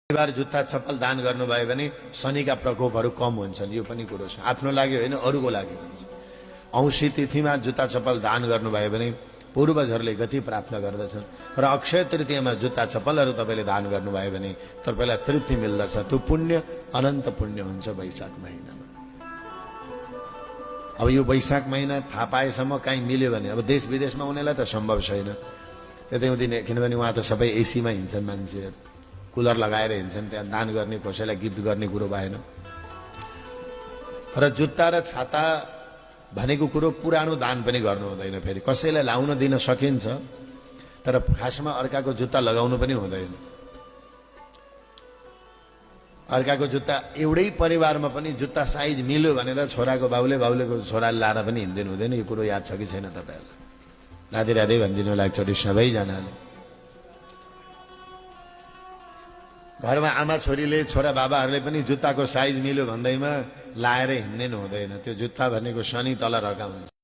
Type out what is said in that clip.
बार जुत्ता चप्पल दान गर्नुभयो भने शनिका प्रकोपहरू कम हुन्छन्। यो पनि कुरो छ, आफ्नो लागि होइन अरूको लागि हुन्छ। औँसी तिथिमा जुत्ता चप्पल दान गर्नुभयो भने पूर्वजहरूले गति प्राप्त गर्दछन्। र अक्षय तृतीयमा जुत्ता चप्पलहरू तपाईँले दान गर्नुभयो भने तपाईँलाई तृप्ति मिल्दछ। त्यो पुण्य अनन्त पुण्य हुन्छ वैशाख महिनामा। अब यो वैशाख महिना थाहा पाएसम्म काहीँ मिल्यो भने, अब देश विदेशमा उनीहरूलाई त सम्भव छैन यतैउति, किनभने उहाँ त सबै एसीमा हिँड्छन्, मान्छेहरू कुलर लगाएर हिँड्छन्, त्यहाँ दान गर्ने कसैलाई गिफ्ट गर्ने कुरो भएन। र जुत्ता र छाता भनेको कुरो पुरानो दान पनि गर्नु हुँदैन। फेरि कसैलाई लाउन दिन सकिन्छ, तर खासमा अर्काको जुत्ता लगाउनु पनि हुँदैन। अर्काको जुत्ता एउटै परिवारमा पनि जुत्ता साइज मिल्यो भनेर छोराको बाउलेको छोराले लाएर पनि हिँड्दिनु हुँदैन। यो कुरो याद छ कि छैन तपाईँहरूलाई? राधे राधे भनिदिनु होला एकचोटि सबैजनाले। घरमा आमा छोरीले छोरा बाबाहरूले पनि जुत्ताको साइज मिल्यो भन्दैमा लाएर हिँड्दैन हुँदैन। त्यो जुत्ता भनेको शनि तल रका हुन्छ।